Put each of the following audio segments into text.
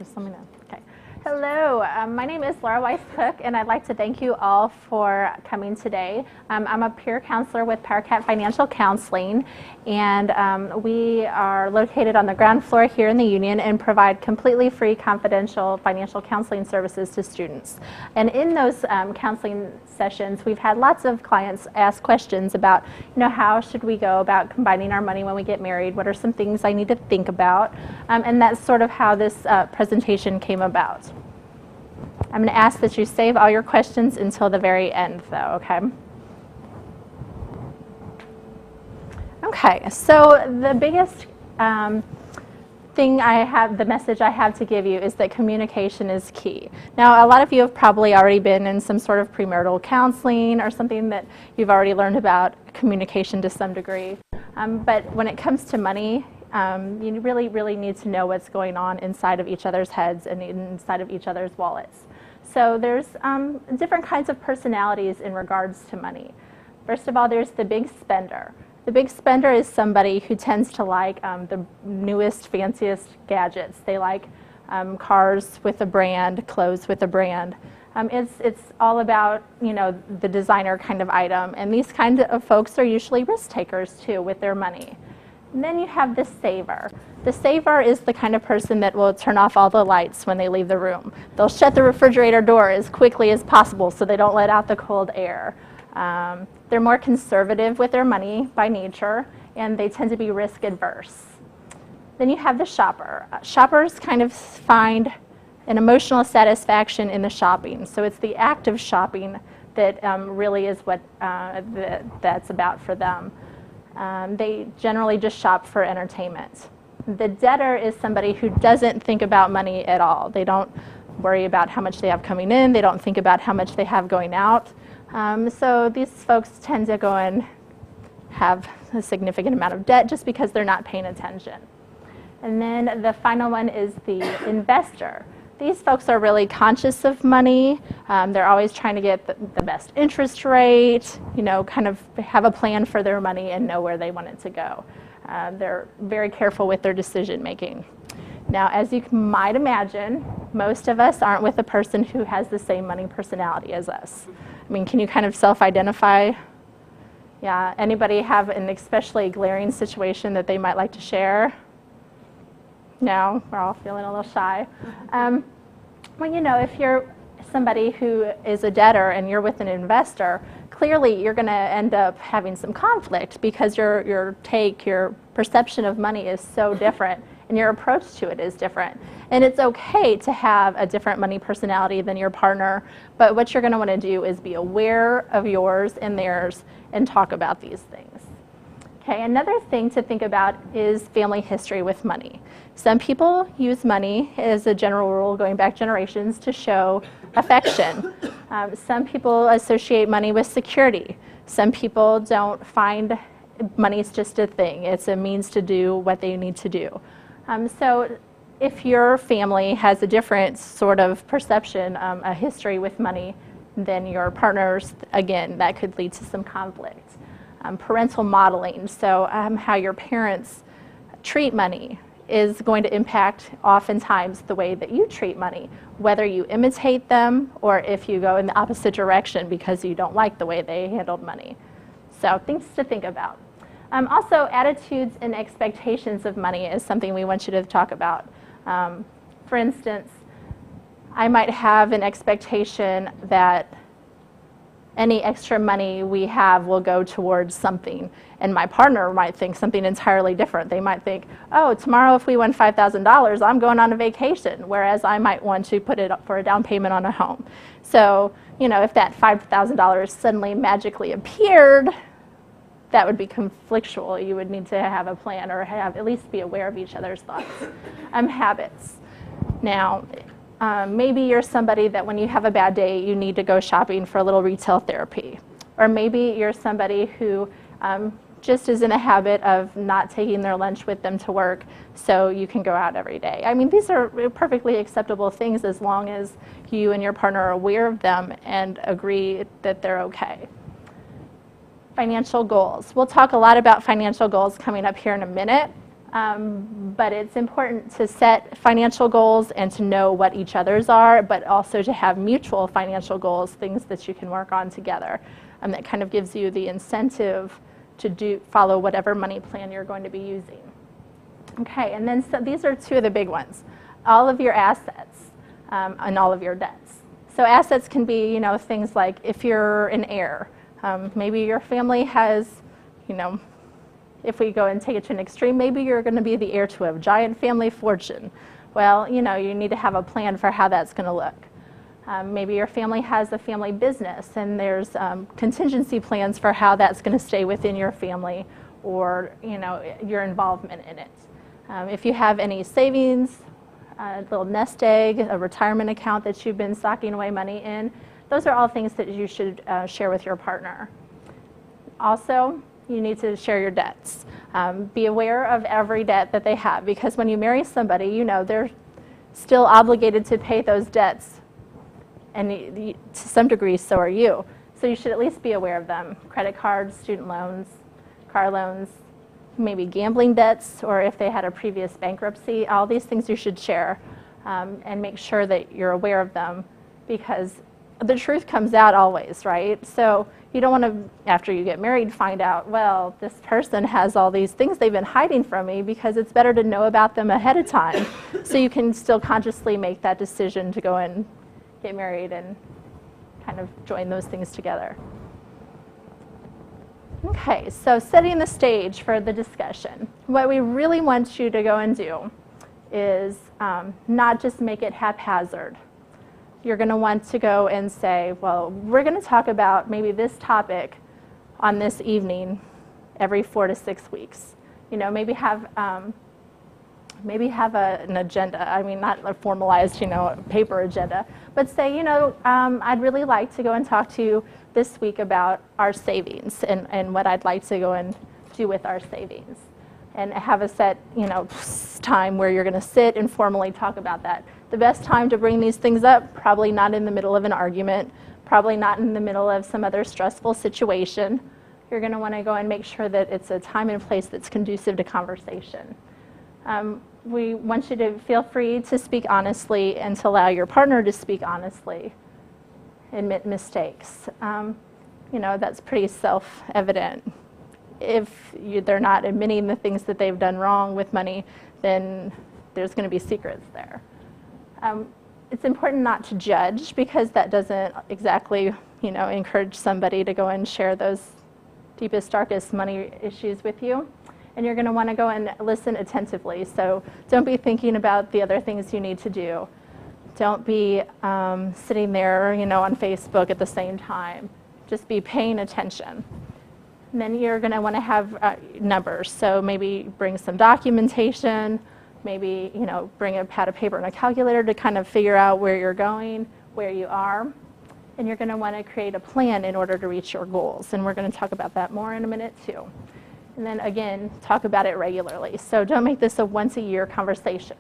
Just let me know. Okay. Hello, my name is Laura Weiss-Cook, and I'd like to thank you all for coming today. I'm a peer counselor with Powercat Financial Counseling, and we are located on the ground floor here in the Union and provide completely free, confidential financial counseling services to students. And in those counseling sessions, we've had lots of clients ask questions about, how should we go about combining our money when we get married? What are some things I need to think about? And that's sort of how this presentation came about. I'm going to ask that you save all your questions until the very end, though, okay? Okay, so the biggest the message I have to give you is that communication is key. Now, a lot of you have probably already been in some sort of premarital counseling or something that you've already learned about communication to some degree. But when it comes to money, you really need to know what's going on inside of each other's heads and inside of each other's wallets. So there's different kinds of personalities in regards to money. First of all, there's the big spender. The big spender is somebody who tends to like the newest, fanciest gadgets. They like cars with a brand, clothes with a brand. It's all about, the designer kind of item. And these kinds of folks are usually risk takers, too, with their money. And then you have the saver. The saver is the kind of person that will turn off all the lights when they leave the room. They'll shut the refrigerator door as quickly as possible so they don't let out the cold air. They're more conservative with their money by nature, and they tend to be risk adverse. Then you have the shopper. Shoppers kind of find an emotional satisfaction in the shopping. So it's the act of shopping that really is what that's about for them. They generally just shop for entertainment. The debtor is somebody who doesn't think about money at all. They don't worry about how much they have coming in. They don't think about how much they have going out. So these folks tend to go and have a significant amount of debt just because they're not paying attention. And then the final one is the investor. These folks are really conscious of money. They're always trying to get the best interest rate, kind of have a plan for their money and know where they want it to go. They're very careful with their decision making. Now, as you might imagine, most of us aren't with a person who has the same money personality as us. Can you kind of self-identify? Yeah, anybody have an especially glaring situation that they might like to share? No, we're all feeling a little shy. Well, if you're somebody who is a debtor and you're with an investor, clearly you're going to end up having some conflict because your perception of money is so different and your approach to it is different. And it's okay to have a different money personality than your partner, but what you're going to want to do is be aware of yours and theirs and talk about these things. Okay, another thing to think about is family history with money. Some people use money as a general rule, going back generations, to show affection. Some people associate money with security. Some people don't find money's just a thing. It's a means to do what they need to do. So if your family has a different sort of perception, a history with money than your partner's, again, that could lead to some conflict. Parental modeling, so how your parents treat money is going to impact oftentimes the way that you treat money, whether you imitate them or if you go in the opposite direction because you don't like the way they handled money. So things to think about. Also, attitudes and expectations of money is something we want you to talk about. For instance, I might have an expectation that any extra money we have will go towards something. And my partner might think something entirely different. They might think, oh, tomorrow if we win $5,000, I'm going on a vacation, whereas I might want to put it up for a down payment on a home. So, if that $5,000 suddenly magically appeared, that would be conflictual. You would need to have a plan or at least be aware of each other's thoughts. Habits. Now, maybe you're somebody that when you have a bad day, you need to go shopping for a little retail therapy. Or maybe you're somebody who just is in a habit of not taking their lunch with them to work so you can go out every day. These are perfectly acceptable things as long as you and your partner are aware of them and agree that they're okay. Financial goals. We'll talk a lot about financial goals coming up here in a minute. But it's important to set financial goals and to know what each other's are, but also to have mutual financial goals, things that you can work on together. And that kind of gives you the incentive to follow whatever money plan you're going to be using. Okay, and then so these are two of the big ones. All of your assets and all of your debts. So assets can be, things like if you're an heir, maybe your family has, if we go and take it to an extreme, maybe you're going to be the heir to a giant family fortune. Well, you need to have a plan for how that's going to look. Maybe your family has a family business and there's contingency plans for how that's going to stay within your family or, your involvement in it. If you have any savings, a little nest egg, a retirement account that you've been stocking away money in, those are all things that you should share with your partner. Also, you need to share your debts. Be aware of every debt that they have, because when you marry somebody, they're still obligated to pay those debts, and to some degree, so are you. So you should at least be aware of them. Credit cards, student loans, car loans, maybe gambling debts, or if they had a previous bankruptcy, all these things you should share and make sure that you're aware of them, because the truth comes out always, right? So you don't want to, after you get married, find out, well, this person has all these things they've been hiding from me, because it's better to know about them ahead of time so you can still consciously make that decision to go and get married and kind of join those things together. Okay, so setting the stage for the discussion. What we really want you to go and do is not just make it haphazard. You're going to want to go and say, well, we're going to talk about maybe this topic on this evening every 4 to 6 weeks. Maybe have an agenda. I mean, not a formalized, paper agenda, but say, I'd really like to go and talk to you this week about our savings and what I'd like to go and do with our savings. And have a set, time where you're going to sit and formally talk about that. The best time to bring these things up, probably not in the middle of an argument, probably not in the middle of some other stressful situation. You're going to want to go and make sure that it's a time and place that's conducive to conversation. We want you to feel free to speak honestly and to allow your partner to speak honestly. Admit mistakes. That's pretty self-evident. If they're not admitting the things that they've done wrong with money, then there's going to be secrets there. It's important not to judge, because that doesn't exactly, encourage somebody to go and share those deepest, darkest money issues with you. And you're going to want to go and listen attentively. So don't be thinking about the other things you need to do. Don't be sitting there, on Facebook at the same time. Just be paying attention. And then you're going to want to have numbers. So maybe bring some documentation. Maybe, bring a pad of paper and a calculator to kind of figure out where you're going, where you are. And you're going to want to create a plan in order to reach your goals. And we're going to talk about that more in a minute, too. And then, again, talk about it regularly. So don't make this a once-a-year conversation.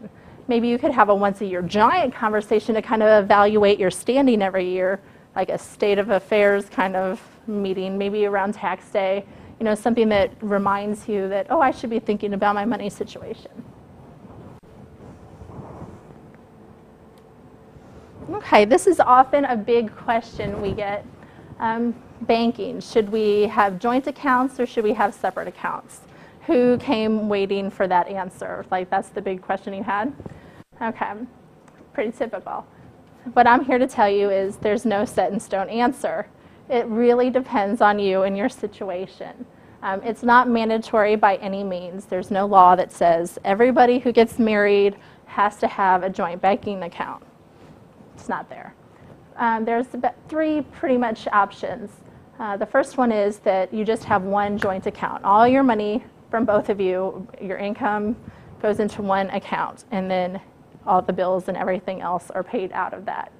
Maybe you could have a once-a-year giant conversation to kind of evaluate your standing every year, like a state of affairs kind of meeting, maybe around tax day, something that reminds you that, oh, I should be thinking about my money situation. Okay, this is often a big question we get. Banking, should we have joint accounts or should we have separate accounts? Who came waiting for that answer? Like, that's the big question you had? Okay, pretty typical. What I'm here to tell you is there's no set in stone answer. It really depends on you and your situation. It's not mandatory by any means. There's no law that says everybody who gets married has to have a joint banking account. It's not there. There's about 3 pretty much options. The first one is that you just have one joint account. All your money from both of you, your income, goes into one account, and then all the bills and everything else are paid out of that.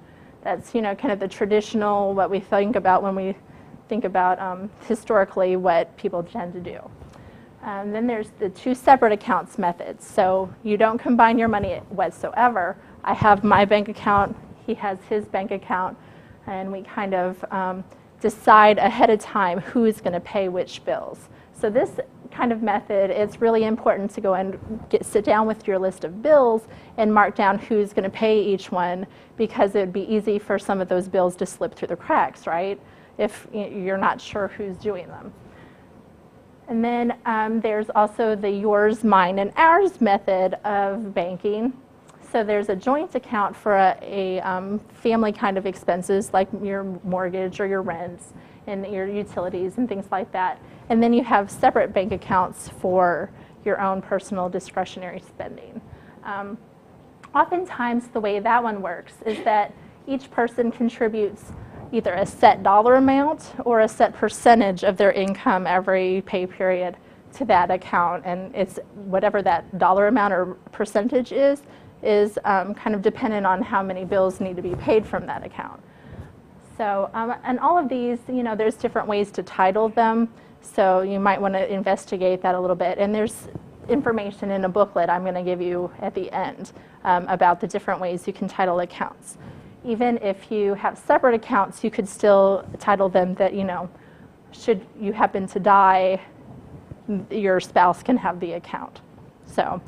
That's, kind of the traditional, what we think about when we think about historically what people tend to do. Then there's the 2 separate accounts methods. So you don't combine your money whatsoever. I have my bank account, he has his bank account, and we kind of decide ahead of time who is going to pay which bills. So this kind of method, it's really important to go and sit down with your list of bills and mark down who's going to pay each one, because it would be easy for some of those bills to slip through the cracks, right? If you're not sure who's doing them. And then there's also the yours, mine, and ours method of banking. So there's a joint account for a family kind of expenses, like your mortgage or your rents and your utilities and things like that. And then you have separate bank accounts for your own personal discretionary spending. Oftentimes the way that one works is that each person contributes either a set dollar amount or a set percentage of their income every pay period to that account. And it's whatever that dollar amount or percentage is kind of dependent on how many bills need to be paid from that account. So, and all of these, there's different ways to title them, so you might want to investigate that a little bit. And there's information in a booklet I'm going to give you at the end about the different ways you can title accounts. Even if you have separate accounts, you could still title them that, should you happen to die, your spouse can have the account. So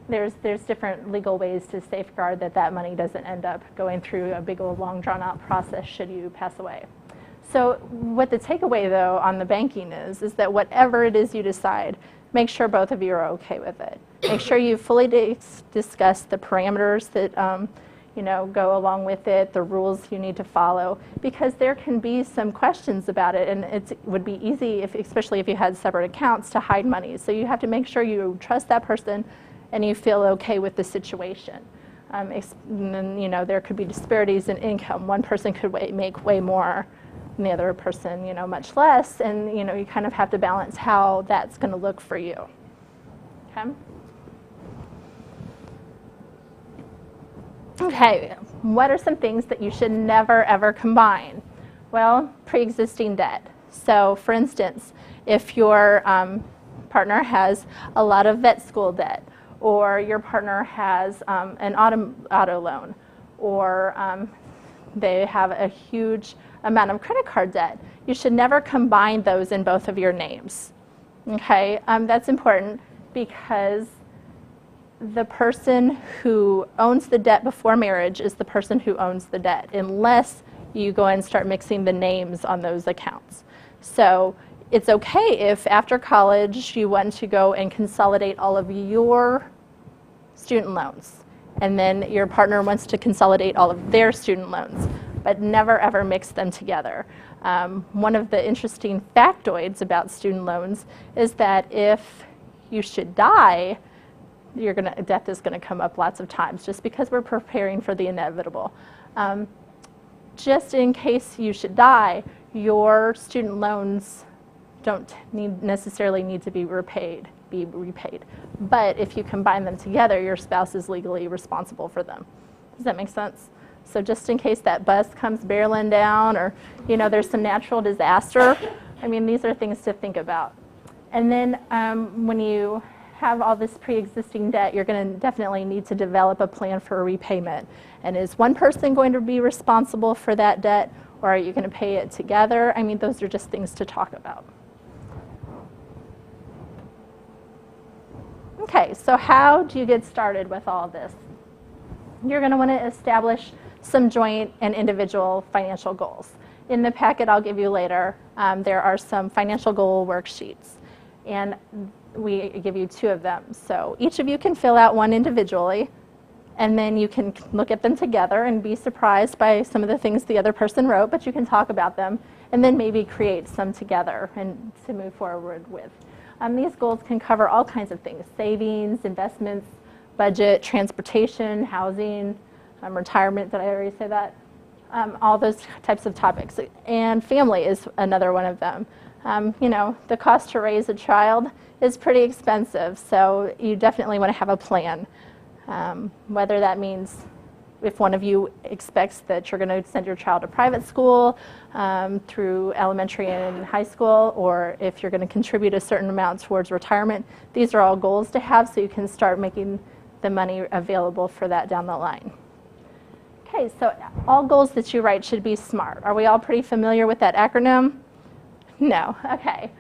there's different legal ways to safeguard that money doesn't end up going through a big old long drawn out process should you pass away. So what the takeaway though on the banking is that whatever it is you decide, make sure both of you are okay with it. Make sure you fully discuss the parameters that go along with it, the rules you need to follow, because there can be some questions about it, and it would be easy, especially if you had separate accounts, to hide money. So you have to make sure you trust that person and you feel okay with the situation. And then, there could be disparities in income. One person could make way more than the other person, much less, and you kind of have to balance how that's going to look for you. Okay. Okay, what are some things that you should never ever combine? Well, pre-existing debt. So for instance, if your partner has a lot of vet school debt, or your partner has an auto loan, or they have a huge amount of credit card debt, you should never combine those in both of your names. Okay, that's important because the person who owns the debt before marriage is the person who owns the debt, unless you go and start mixing the names on those accounts. So it's okay if after college you want to go and consolidate all of your student loans, and then your partner wants to consolidate all of their student loans, but never ever mix them together. One of the interesting factoids about student loans is that if you should die, death is going to come up lots of times, just because we're preparing for the inevitable. Just in case you should die, your student loans don't necessarily need to be repaid. But if you combine them together, your spouse is legally responsible for them. Does that make sense? So just in case that bus comes barreling down, or there's some natural disaster, these are things to think about. And then when you have all this pre-existing debt, you're going to definitely need to develop a plan for a repayment. And is one person going to be responsible for that debt, or are you going to pay it together? Those are just things to talk about. Okay, so how do you get started with all of this? You're going to want to establish some joint and individual financial goals. In the packet I'll give you later, there are some financial goal worksheets, and we give you 2 of them. So each of you can fill out one individually, and then you can look at them together and be surprised by some of the things the other person wrote, but you can talk about them and then maybe create some together and to move forward with. These goals can cover all kinds of things: savings, investments, budget, transportation, housing, retirement. Did I already say that? All those types of topics. And family is another one of them. The cost to raise a child is pretty expensive, so you definitely want to have a plan. Whether that means if one of you expects that you're going to send your child to private school through elementary and high school, or if you're going to contribute a certain amount towards retirement, these are all goals to have so you can start making the money available for that down the line. Okay, so all goals that you write should be SMART. Are we all pretty familiar with that acronym? No, okay.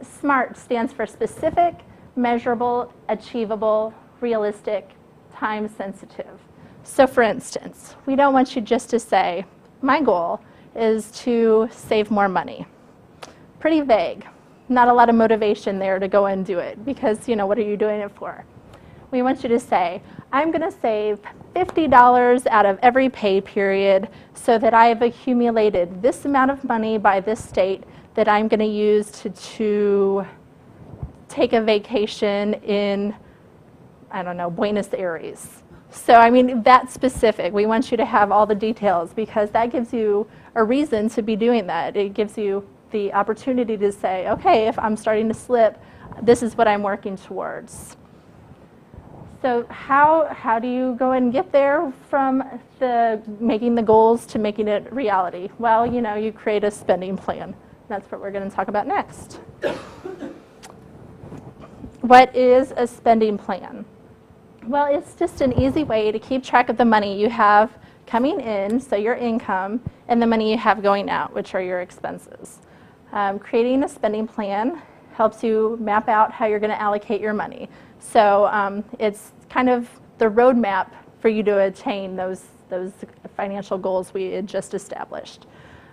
SMART stands for specific, measurable, achievable, realistic, time sensitive. So for instance, we don't want you just to say, my goal is to save more money. Pretty vague. Not a lot of motivation there to go and do it because, what are you doing it for? We want you to say, I'm going to save $50 out of every pay period so that I have accumulated this amount of money by this date that I'm going to use to take a vacation in, I don't know, Buenos Aires. So, that's specific. We want you to have all the details because that gives you a reason to be doing that. It gives you the opportunity to say, okay, if I'm starting to slip, this is what I'm working towards. So how do you go and get there from making the goals to making it reality? Well, you create a spending plan. That's what we're going to talk about next. What is a spending plan? Well, it's just an easy way to keep track of the money you have coming in, so your income, and the money you have going out, which are your expenses. Creating a spending plan helps you map out how you're going to allocate your money. So it's kind of the roadmap for you to attain those financial goals we had just established.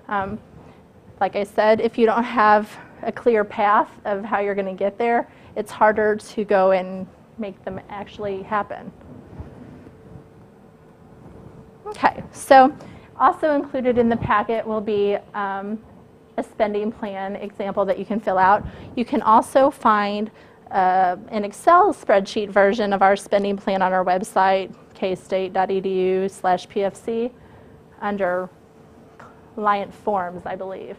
Like I said, if you don't have a clear path of how you're going to get there, it's harder to go and make them actually happen. Okay, so also included in the packet will be a spending plan example that you can fill out. You can also find an Excel spreadsheet version of our spending plan on our website, kstate.edu/PFC, under client forms, I believe.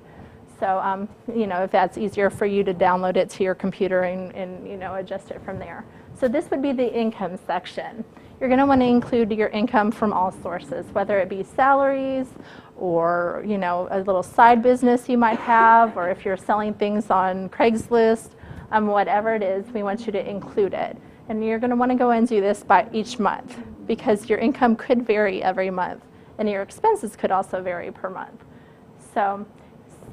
So, if that's easier for you to download it to your computer and adjust it from there. So this would be the income section. You're going to want to include your income from all sources, whether it be salaries or, a little side business you might have, or if you're selling things on Craigslist, whatever it is, we want you to include it. And you're going to want to go and do this by each month because your income could vary every month and your expenses could also vary per month. So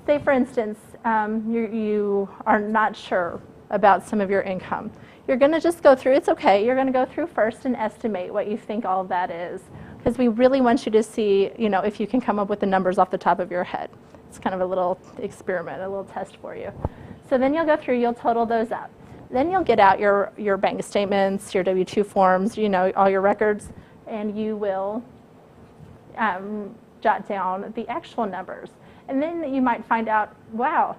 say, for instance, you are not sure about some of your income. You're going to just go through, it's okay, you're going to go through first and estimate what you think all of that is. Because we really want you to see, if you can come up with the numbers off the top of your head. It's kind of a little experiment, a little test for you. So then you'll go through, you'll total those up. Then you'll get out your bank statements, your W-2 forms, all your records, and you will jot down the actual numbers. And then you might find out, wow,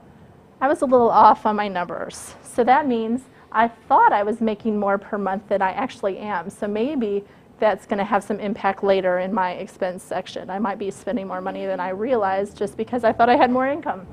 I was a little off on my numbers. So that means I thought I was making more per month than I actually am. So maybe that's going to have some impact later in my expense section. I might be spending more money than I realized just because I thought I had more income.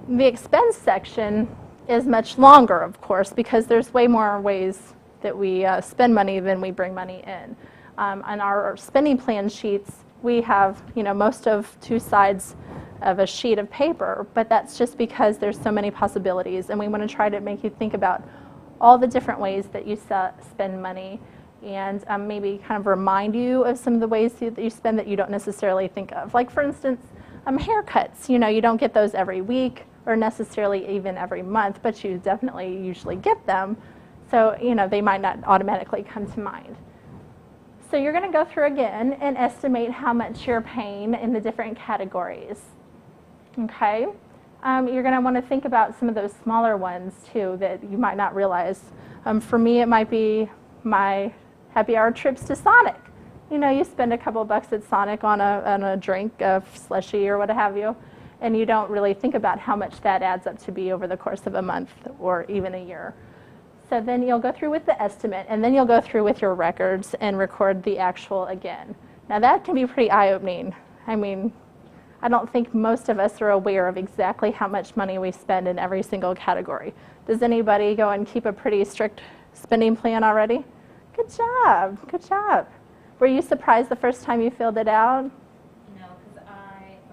The expense section is much longer, of course, because there's way more ways that we spend money than we bring money in. On our spending plan sheets, we have, most of 2 sides of a sheet of paper, but that's just because there's so many possibilities, and we want to try to make you think about all the different ways that you spend money, and maybe kind of remind you of some of the ways that you spend that you don't necessarily think of. Like, for instance, haircuts. You don't get those every week or necessarily even every month, but you definitely usually get them, so they might not automatically come to mind. So you're going to go through again and estimate how much you're paying in the different categories. Okay? You're going to want to think about some of those smaller ones too that you might not realize. For me, it might be my happy hour trips to Sonic. You spend a couple bucks at Sonic on a drink, a slushie or what have you, and you don't really think about how much that adds up to be over the course of a month or even a year. So then you'll go through with the estimate, and then you'll go through with your records and record the actual again. Now that can be pretty eye-opening. I don't think most of us are aware of exactly how much money we spend in every single category. Does anybody go and keep a pretty strict spending plan already? Good job, good job. Were you surprised the first time you filled it out? No, because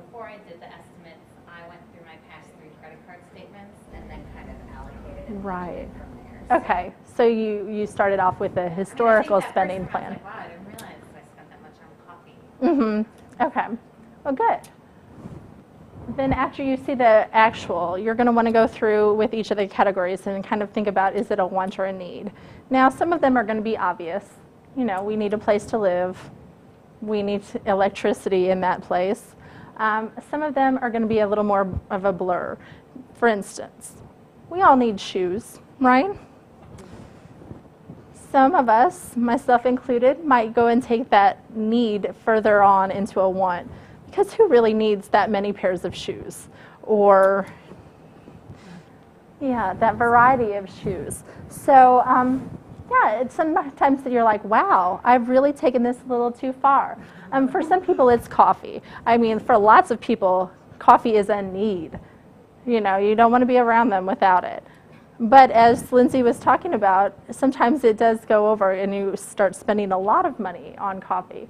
before I did the estimates, I went through my past 3 credit card statements and then kind of allocated it right from there. Okay, so you started off with a historical spending plan. I was like, wow, I didn't realize I spent that much on coffee. Okay, well, good. Then after you see the actual, you're going to want to go through with each of the categories and kind of think about, is it a want or a need? Now, some of them are going to be obvious. You know, we need a place to live. We need electricity in that place. Some of them are going to be a little more of a blur. For instance, we all need shoes, right? Some of us, myself included, might go and take that need further on into a want. Because who really needs that many pairs of shoes? Or, yeah, that variety of shoes. So, yeah, it's sometimes that you're like, wow, I've really taken this a little too far. For some people, it's coffee. I mean, for lots of people, coffee is a need. You know, you don't want to be around them without it. But as Lindsay was talking about, sometimes it does go over and you start spending a lot of money on coffee.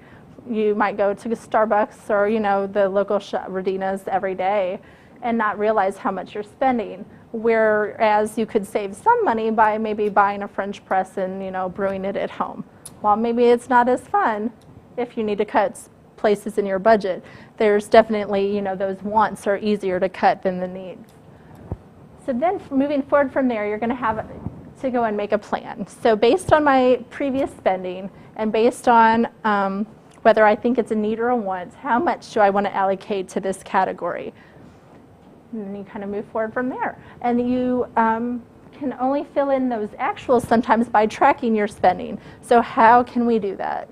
You might go to Starbucks or, you know, the local Radina's every day and not realize how much you're spending. Whereas you could save some money by maybe buying a French press and, you know, brewing it at home. While maybe it's not as fun if you need to cut places in your budget, there's definitely, you know, those wants are easier to cut than the needs. So then moving forward from there, you're going to have to go and make a plan. So based on my previous spending and based on whether I think it's a need or a want, how much do I want to allocate to this category? And then you kind of move forward from there. And you can only fill in those actuals sometimes by tracking your spending. So how can we do that?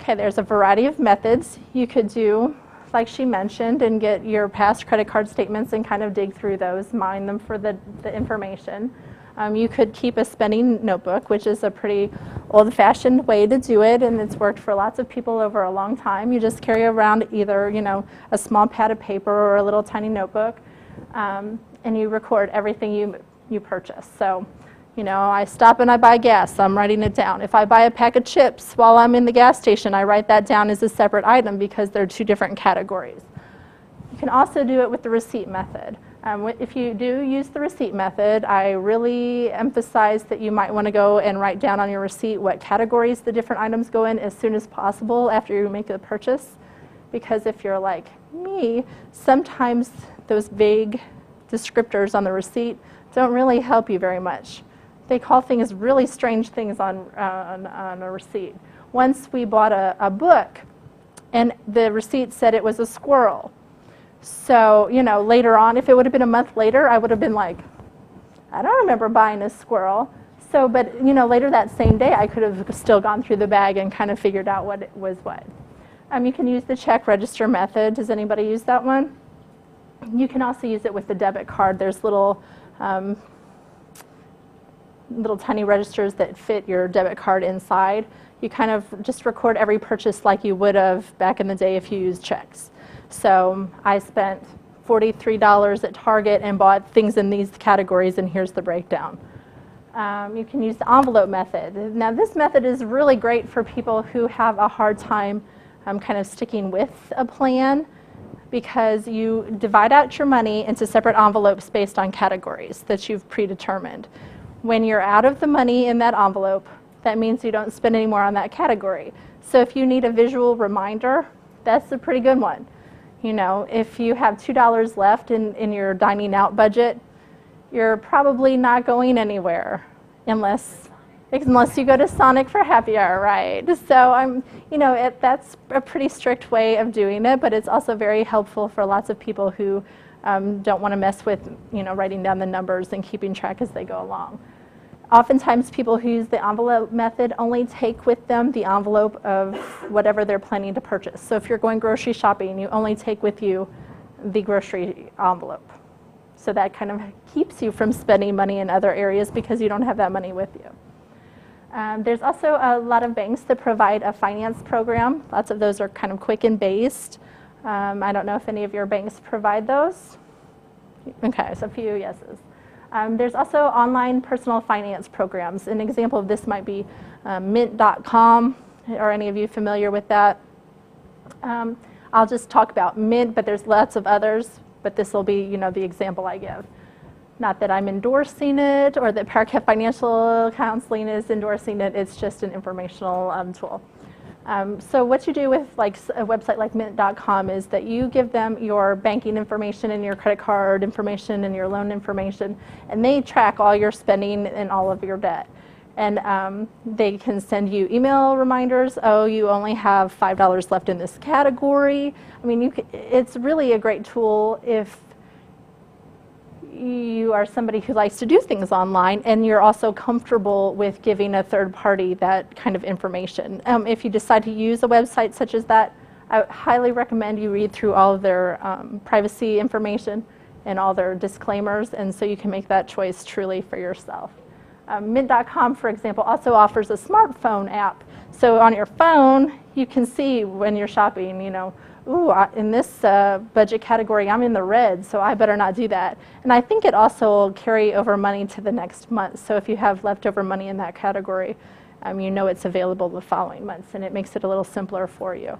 Okay, there's a variety of methods you could do, like she mentioned, and get your past credit card statements and kind of dig through those, mine them for the information. You could keep a spending notebook, which is a pretty old-fashioned way to do it, and it's worked for lots of people over a long time. You just carry around either, you know, a small pad of paper or a little tiny notebook, and you record everything you purchase. So, you know, I stop and I buy gas, I'm writing it down. If I buy a pack of chips while I'm in the gas station, I write that down as a separate item because they're two different categories. You can also do it with the receipt method. If you do use the receipt method, I really emphasize that you might want to go and write down on your receipt what categories the different items go in as soon as possible after you make a purchase. Because if you're like me, sometimes those vague descriptors on the receipt don't really help you very much. They call things really strange things on a receipt. Once we bought a book, and the receipt said it was a squirrel. So, you know, later on, if it would have been a month later, I would have been like, I don't remember buying a squirrel. So, but, you know, later that same day, I could have still gone through the bag and kind of figured out what it was what. You can use the check register method. Does anybody use that one? You can also use it with the debit card. There's little tiny registers that fit your debit card inside. You kind of just record every purchase like you would have back in the day if you used checks. So I spent $43 at Target and bought things in these categories, and here's the breakdown. You can use the envelope method. Now this method is really great for people who have a hard time kind of sticking with a plan, because you divide out your money into separate envelopes based on categories that you've predetermined. When you're out of the money in that envelope, that means you don't spend any more on that category. So if you need a visual reminder, that's a pretty good one. You know, if you have $2 left in your dining out budget, you're probably not going anywhere unless you go to Sonic for happy hour, right? So you know, that's a pretty strict way of doing it, but it's also very helpful for lots of people who don't want to mess with, you know, writing down the numbers and keeping track as they go along. Oftentimes people who use the envelope method only take with them the envelope of whatever they're planning to purchase. So if you're going grocery shopping, you only take with you the grocery envelope. So that kind of keeps you from spending money in other areas because you don't have that money with you. There's also a lot of banks that provide a finance program. Lots of those are kind of Quicken based. I don't know if any of your banks provide those. Okay, so a few yeses. There's also online personal finance programs. An example of this might be Mint.com. Are any of you familiar with that? I'll just talk about Mint, but there's lots of others. But this will be, you know, the example I give. Not that I'm endorsing it or that Powercat Financial Counseling is endorsing it. It's just an informational tool. So what you do with like a website like mint.com is that you give them your banking information and your credit card information and your loan information, and they track all your spending and all of your debt. And they can send you email reminders. Oh, you only have $5 left in this category. I mean, it's really a great tool if you are somebody who likes to do things online and you're also comfortable with giving a third party that kind of information. If you decide to use a website such as that, I highly recommend you read through all of their privacy information and all their disclaimers, and so you can make that choice truly for yourself. Mint.com, for example, also offers a smartphone app. So on your phone, you can see when you're shopping, you know, ooh, in this budget category, I'm in the red, so I better not do that. And I think it also will carry over money to the next month. So if you have leftover money in that category, you know it's available the following months, and it makes it a little simpler for you.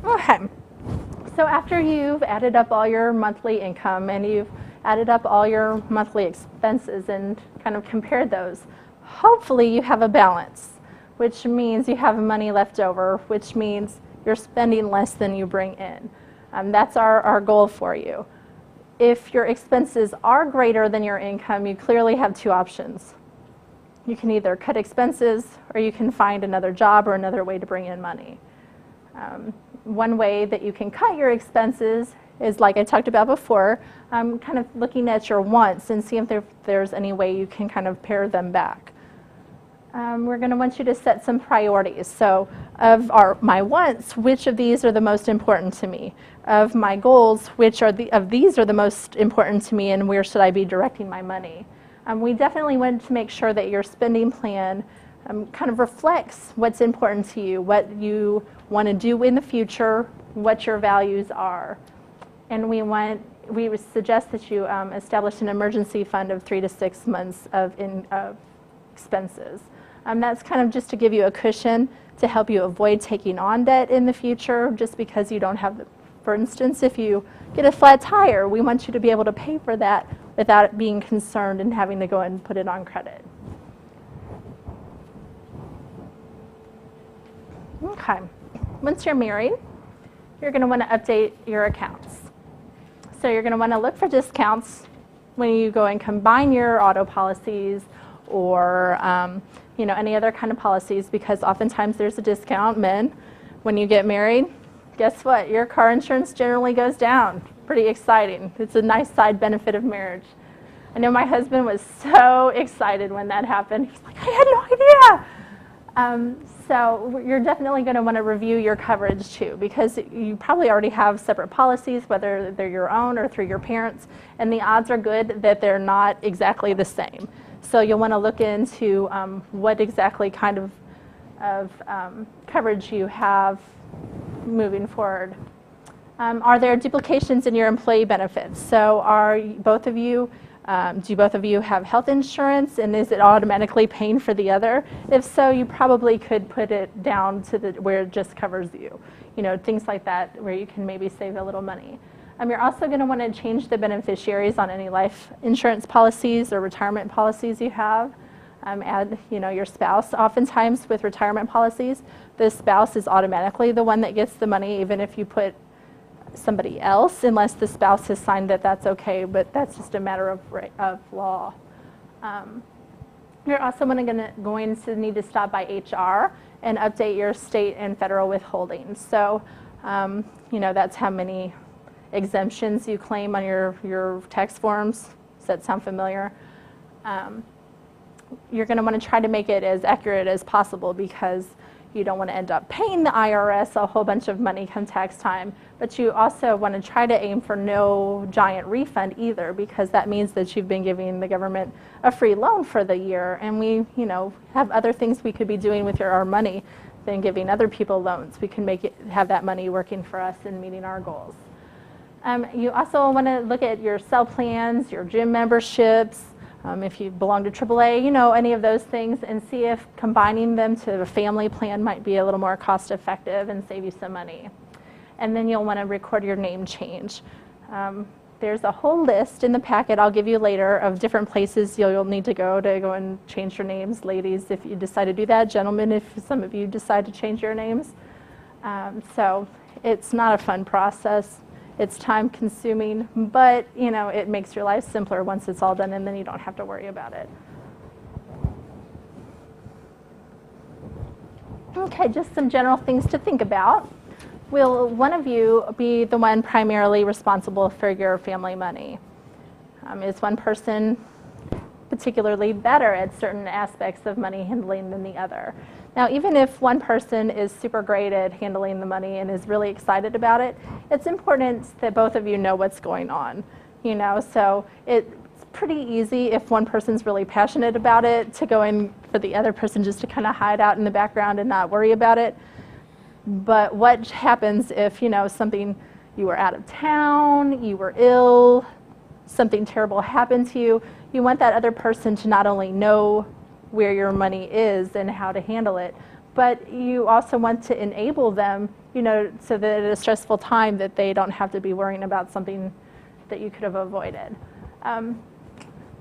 Okay, so after you've added up all your monthly income and you've added up all your monthly expenses and kind of compared those, hopefully you have a balance, which means you have money left over, which means you're spending less than you bring in. That's our goal for you. If your expenses are greater than your income, you clearly have two options. You can either cut expenses or you can find another job or another way to bring in money. One way that you can cut your expenses is, like I talked about before, kind of looking at your wants and see if there's any way you can kind of pare them back. We're going to want you to set some priorities. So of my wants, which of these are the most important to me? Of my goals, which of these are the most important to me, and where should I be directing my money? We definitely want to make sure that your spending plan kind of reflects what's important to you, what you want to do in the future, what your values are. And we would suggest that you establish an emergency fund of 3 to 6 months of expenses. That's kind of just to give you a cushion to help you avoid taking on debt in the future, just because you don't have for instance, if you get a flat tire, we want you to be able to pay for that without being concerned and having to go and put it on credit. Okay, once you're married, you're going to want to update your accounts. So you're going to want to look for discounts when you go and combine your auto policies or any other kind of policies, because oftentimes there's a discount. Men, when you get married, guess what? Your car insurance generally goes down. Pretty exciting. It's a nice side benefit of marriage. I know my husband was so excited when that happened. He's like, I had no idea. So you're definitely going to want to review your coverage too, because you probably already have separate policies, whether they're your own or through your parents, and the odds are good that they're not exactly the same. So you'll want to look into what exactly kind of coverage you have moving forward. Are there duplications in your employee benefits? So do both of you have health insurance, and is it automatically paying for the other? If so, you probably could put it down to where it just covers you. Things like that where you can maybe save a little money. You're also going to want to change the beneficiaries on any life insurance policies or retirement policies you have. Add, your spouse. Oftentimes with retirement policies, the spouse is automatically the one that gets the money, even if you put somebody else, unless the spouse has signed that that's okay, but that's just a matter of law. You're also going to need to stop by HR and update your state and federal withholdings. So, that's how many exemptions you claim on your tax forms. Does that sound familiar? You're going to want to try to make it as accurate as possible, because you don't want to end up paying the IRS a whole bunch of money come tax time, but you also want to try to aim for no giant refund either, because that means that you've been giving the government a free loan for the year, and we have other things we could be doing with our money than giving other people loans. We can have that money working for us and meeting our goals. You also want to look at your cell plans, your gym memberships, if you belong to AAA, any of those things, and see if combining them to a family plan might be a little more cost effective and save you some money. And then you'll want to record your name change. There's a whole list in the packet I'll give you later of different places you'll need to go and change your names. Ladies, if you decide to do that. Gentlemen, if some of you decide to change your names. So it's not a fun process. It's time consuming, but it makes your life simpler once it's all done, and then you don't have to worry about it. Okay, just some general things to think about. Will one of you be the one primarily responsible for your family money? Is one person particularly better at certain aspects of money handling than the other? Now, even if one person is super great at handling the money and is really excited about it, it's important that both of you know what's going on. So it's pretty easy if one person's really passionate about it to go in for the other person just to kind of hide out in the background and not worry about it. But what happens if, something, you were out of town, you were ill, something terrible happened to you? You want that other person to not only know where your money is and how to handle it, but you also want to enable them, so that at a stressful time that they don't have to be worrying about something that you could have avoided.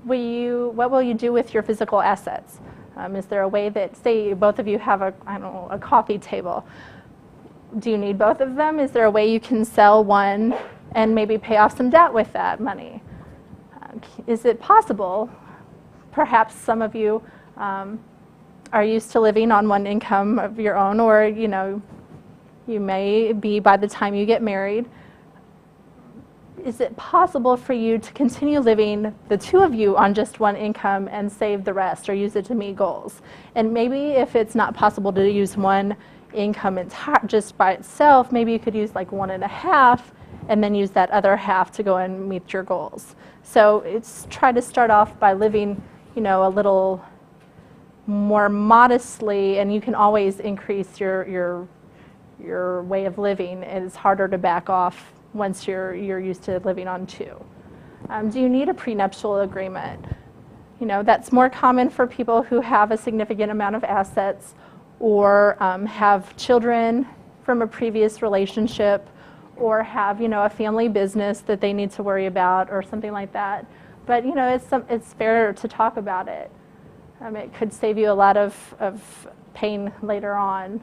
What will you do with your physical assets? Is there a way that, say both of you have a coffee table? Do you need both of them? Is there a way you can sell one and maybe pay off some debt with that money? Is it possible? Perhaps some of you are used to living on one income of your own, or you may be by the time you get married. Is it possible for you to continue living, the two of you, on just one income and save the rest or use it to meet goals? And maybe if it's not possible to use one income just by itself, maybe you could use like 1.5 and then use that other half to go and meet your goals. So try to start off by living, a little more modestly, and you can always increase your way of living. It's harder to back off once you're used to living on two. Do you need a prenuptial agreement? That's more common for people who have a significant amount of assets or have children from a previous relationship, or have a family business that they need to worry about or something like that. But it's fair to talk about it. It could save you a lot of pain later on,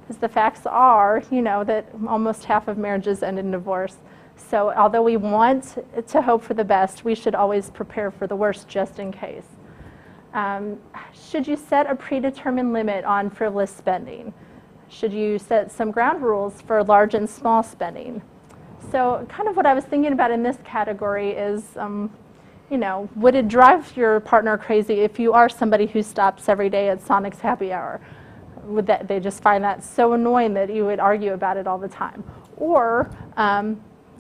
because the facts are that almost half of marriages end in divorce. So although we want to hope for the best, we should always prepare for the worst just in case. Should you set a predetermined limit on frivolous spending? Should you set some ground rules for large and small spending? So kind of what I was thinking about in this category is, would it drive your partner crazy if you are somebody who stops every day at Sonic's happy hour? Would they just find that so annoying that you would argue about it all the time? Or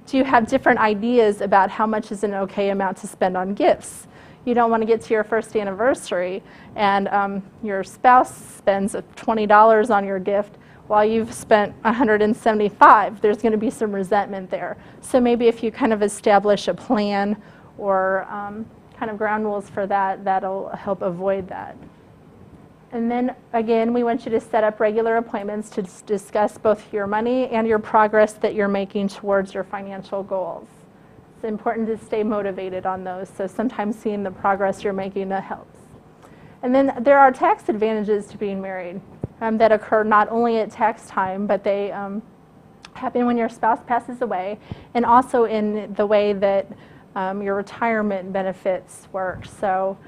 do you have different ideas about how much is an okay amount to spend on gifts? You don't want to get to your first anniversary and your spouse spends $20 on your gift while you've spent $175. There's going to be some resentment there. So maybe if you kind of establish a plan or kind of ground rules for that, that'll help avoid that. And then again, we want you to set up regular appointments to discuss both your money and your progress that you're making towards your financial goals. It's important to stay motivated on those, so sometimes seeing the progress you're making helps. And then there are tax advantages to being married that occur not only at tax time, but they happen when your spouse passes away, and also in the way that your retirement benefits work. So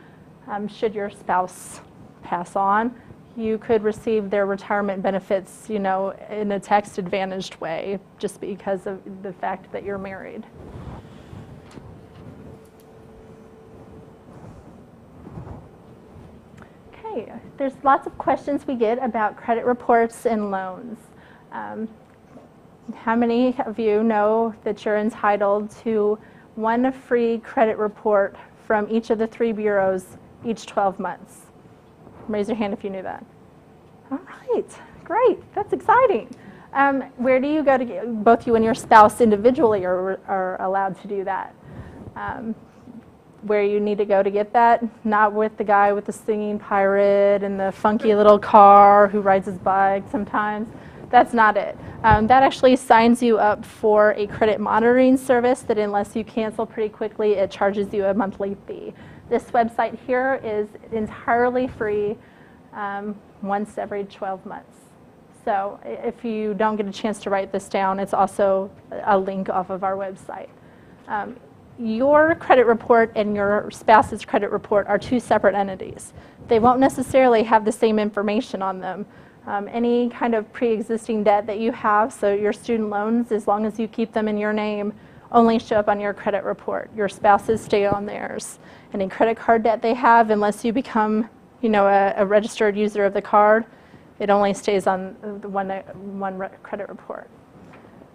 should your spouse pass on, you could receive their retirement benefits, in a tax-advantaged way, just because of the fact that you're married. Okay, there's lots of questions we get about credit reports and loans. How many of you know that you're entitled to one free credit report from each of the 3 bureaus each 12 months? Raise your hand if you knew that. All right, great, that's exciting. Where do you go to get, both you and your spouse individually are allowed to do that? Where you need to go to get that, not with the guy with the singing pirate and the funky little car who rides his bike sometimes. That's not it. That actually signs you up for a credit monitoring service that unless you cancel pretty quickly, it charges you a monthly fee. This website here is entirely free once every 12 months. So if you don't get a chance to write this down, it's also a link off of our website. Your credit report and your spouse's credit report are two separate entities. They won't necessarily have the same information on them. Any kind of pre-existing debt that you have, so your student loans, as long as you keep them in your name, only show up on your credit report. Your spouses stay on theirs. Any credit card debt they have, unless you become, a registered user of the card, it only stays on the one credit report.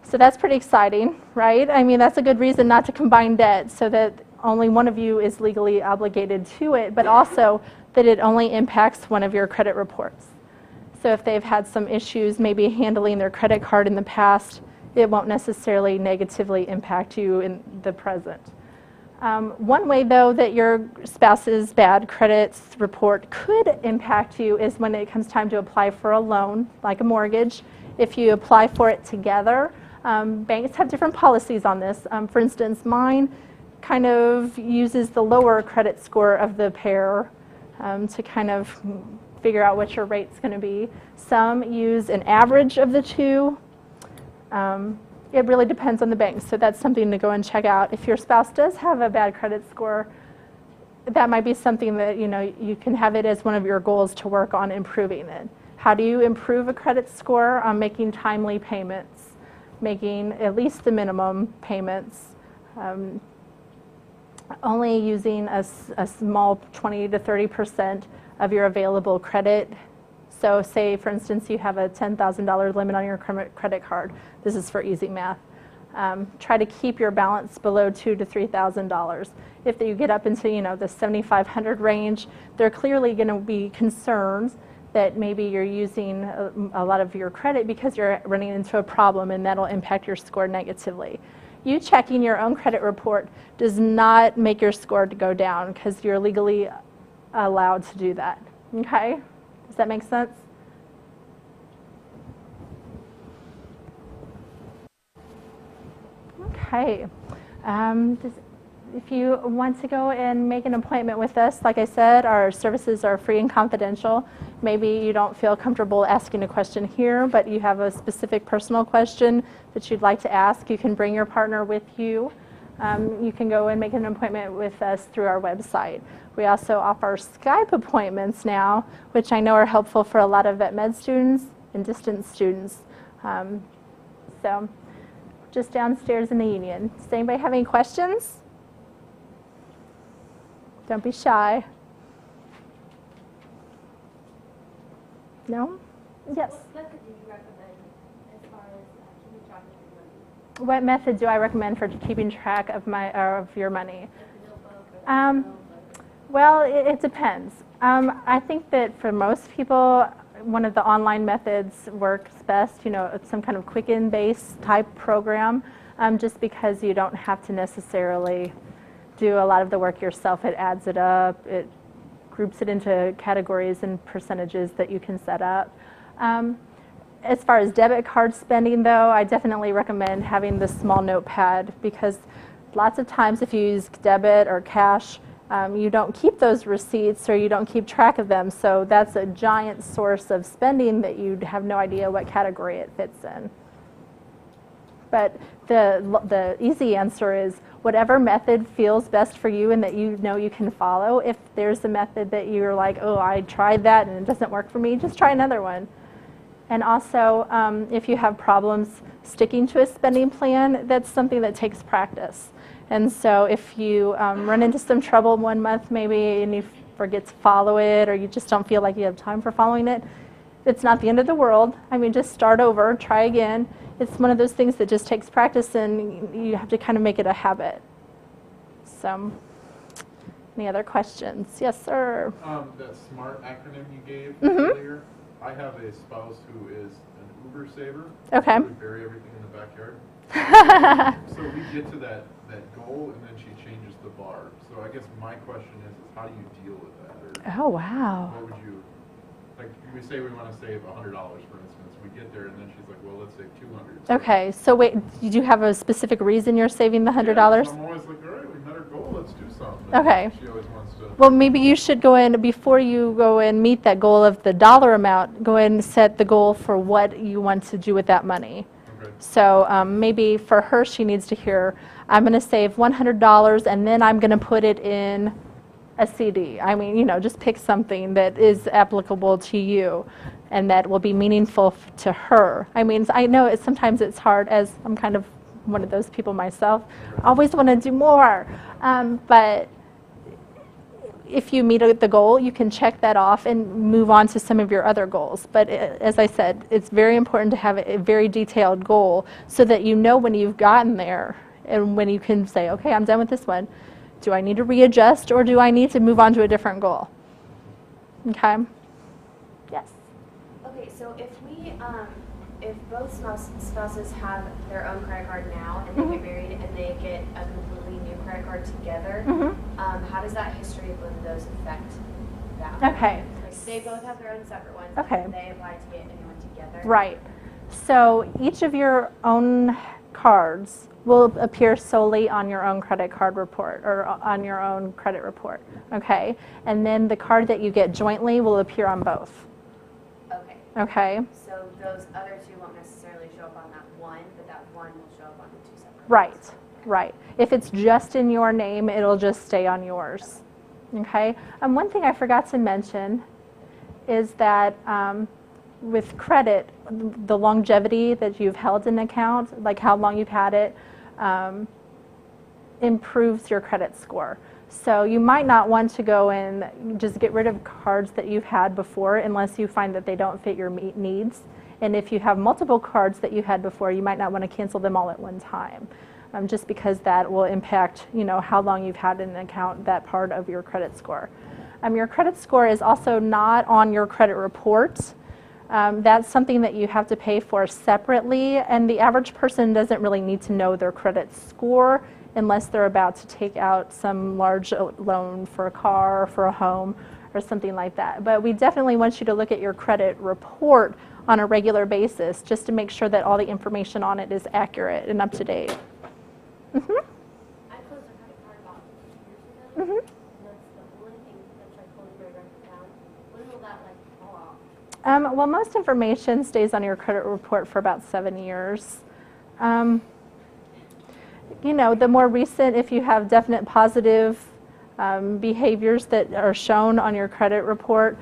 So that's pretty exciting, right? I mean, that's a good reason not to combine debt, so that only one of you is legally obligated to it, but also that it only impacts one of your credit reports. So if they've had some issues maybe handling their credit card in the past, it won't necessarily negatively impact you in the present. One way, though, that your spouse's bad credit report could impact you is when it comes time to apply for a loan, like a mortgage. If you apply for it together, banks have different policies on this. For instance, mine kind of uses the lower credit score of the pair to kind of figure out what your rate's going to be. Some use an average of the two. It really depends on the bank, so that's something to go and check out. If your spouse does have a bad credit score, that might be something that you can have it as one of your goals to work on improving it. How do you improve a credit score? Making timely payments, making at least the minimum payments, only using a small 20 to 30% of your available credit. So say, for instance, you have a $10,000 limit on your credit card. This is for easy math. Try to keep your balance below $2,000 to $3,000. If you get up into the $7,500 range, there are clearly going to be concerns that maybe you're using a lot of your credit because you're running into a problem, and that'll impact your score negatively. You checking your own credit report does not make your score to go down because you're legally allowed to do that. Okay? Does that make sense? Okay. If you want to go and make an appointment with us, like I said, our services are free and confidential. Maybe you don't feel comfortable asking a question here, but you have a specific personal question that you'd like to ask, you can bring your partner with you. You can go and make an appointment with us through our website. We also offer Skype appointments now, which I know are helpful for a lot of vet med students and distance students. So just downstairs in the Union. Does anybody have any questions? Don't be shy. No? Yes? What method do you recommend as far as keeping track of your money? What method do I recommend for keeping track of your money? Like a notebook or Well, it depends. I think that for most people, one of the online methods works best, some kind of Quicken-based type program, just because you don't have to necessarily do a lot of the work yourself. It adds it up. It groups it into categories and percentages that you can set up. As far as debit card spending, though, I definitely recommend having the small notepad, because lots of times if you use debit or cash, you don't keep those receipts or you don't keep track of them. So that's a giant source of spending that you have no idea what category it fits in. But the easy answer is whatever method feels best for you and that you know you can follow. If there's a method that you're like, oh, I tried that and it doesn't work for me, just try another one. And also, if you have problems sticking to a spending plan, that's something that takes practice. And so if you run into some trouble 1 month maybe and you forget to follow it, or you just don't feel like you have time for following it, it's not the end of the world. I mean, just start over, try again. It's one of those things that just takes practice, and you have to kind of make it a habit. So, any other questions? Yes, sir. That SMART acronym you gave earlier, I have a spouse who is an Uber saver. Okay. We bury everything in the backyard. So we get to that goal, and then she changes the bar. So I guess my question is how do you deal with that? Or Oh, wow. what would you, like we say we want to save $100, for instance. We get there and then she's like, well, let's save 200. Okay, so wait, did you have a specific reason you're saving the $100? Yeah, I'm always like, all right, we met our goal, let's do something. Okay. She always wants to. Well, maybe you should go in, before you go and meet that goal of the dollar amount, go in and set the goal for what you want to do with that money. Okay. So maybe for her, she needs to hear, I'm going to save $100 and then I'm going to put it in a CD. I mean, you know, just pick something that is applicable to you and that will be meaningful to her. I mean, I know sometimes it's hard, as I'm kind of one of those people myself. I always want to do more. But if you meet the goal, you can check that off and move on to some of your other goals. But as I said, it's very important to have a very detailed goal so that you know when you've gotten there and when you can say, okay, I'm done with this one. Do I need to readjust or do I need to move on to a different goal? Okay? Yes? Okay, so if both spouses have their own credit card now and they get married and they get a completely new credit card together, how does that history of both of those affect that? Okay. Like they both have their own separate ones. Okay. And they apply to get a new one together. Right. So each of your own cards will appear solely on your own credit card report or on your own credit report. Okay? And then the card that you get jointly will appear on both. Okay. Okay? So those other two won't necessarily show up on that one, but that one will show up on the two separate Right. ones. Right. If it's just in your name, it'll just stay on yours. Okay? One thing I forgot to mention is that with credit, the longevity that you've held an account, like how long you've had it, improves your credit score. So you might not want to go and just get rid of cards that you've had before unless you find that they don't fit your needs. And if you have multiple cards that you had before, you might not want to cancel them all at one time. Just because that will impact, you know, how long you've had an account, that part of your credit score. Your credit score is also not on your credit report. That's something that you have to pay for separately, and the average person doesn't really need to know their credit score unless they're about to take out some large loan for a car, or for a home, or something like that. But we definitely want you to look at your credit report on a regular basis just to make sure that all the information on it is accurate and up to date. I closed a credit card about 2 years ago. That's the only thing that I closed my bank account. When will that fall off? Well, most information stays on your credit report for about 7 years. You know, the more recent, if you have definite positive behaviors that are shown on your credit report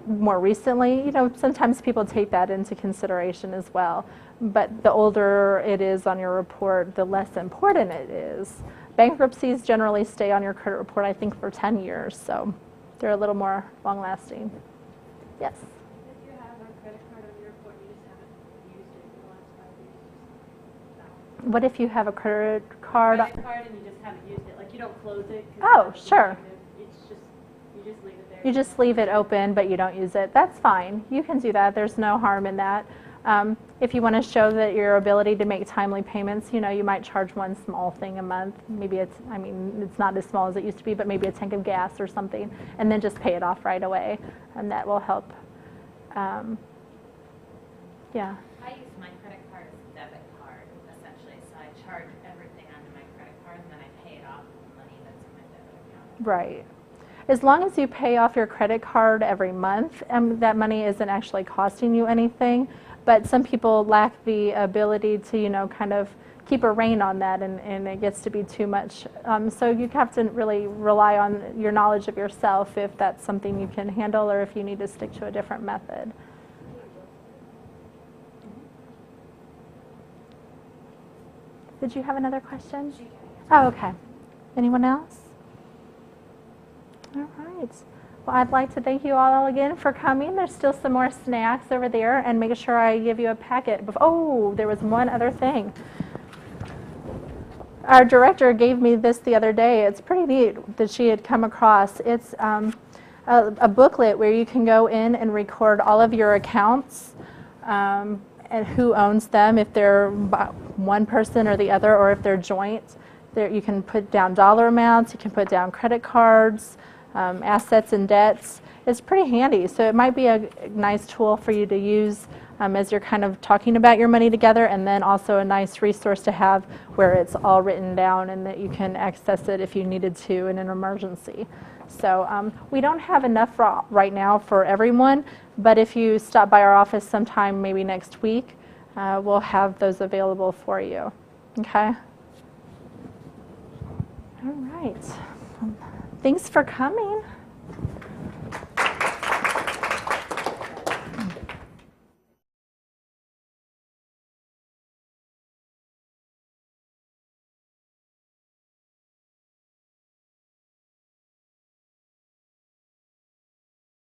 more recently, you know, sometimes people take that into consideration as well. But the older it is on your report, the less important it is. Bankruptcies generally stay on your credit report, I think, for 10 years, so they're a little more long-lasting. Yes? If you have a credit card on your report, you just haven't used it in the last 5 years. What if you have a credit card? Credit card and you just haven't used it, like you don't close it. 'Cause Oh, it's sure. negative. It's just, you just leave it there. You just leave it open, but you don't use it. That's fine. You can do that. There's no harm in that. If you want to show that your ability to make timely payments, you know, you might charge one small thing a month. Maybe it's, I mean, it's not as small as it used to be, but maybe a tank of gas or something, and then just pay it off right away, and that will help. Yeah. I use my credit card as a debit card, essentially, so I charge everything onto my credit card, and then I pay it off with the money that's in my debit account. Right. As long as you pay off your credit card every month, that money isn't actually costing you anything. But some people lack the ability to, you know, kind of keep a rein on that, and it gets to be too much. So you have to really rely on your knowledge of yourself if that's something you can handle or if you need to stick to a different method. Did you have another question? Oh, okay. Anyone else? All right. Well, I'd like to thank you all again for coming. There's still some more snacks over there, and make sure I give you a packet. Oh, there was one other thing. Our director gave me this the other day. It's pretty neat that she had come across. It's a booklet where you can go in and record all of your accounts and who owns them, if they're one person or the other, or if they're joint. There, you can put down dollar amounts, you can put down credit cards, assets and debts is pretty handy. So it might be a nice tool for you to use as you're kind of talking about your money together, and then also a nice resource to have where it's all written down and that you can access it if you needed to in an emergency. So we don't have enough right now for everyone, but if you stop by our office sometime, maybe next week, we'll have those available for you. Okay? All right. Thanks for coming.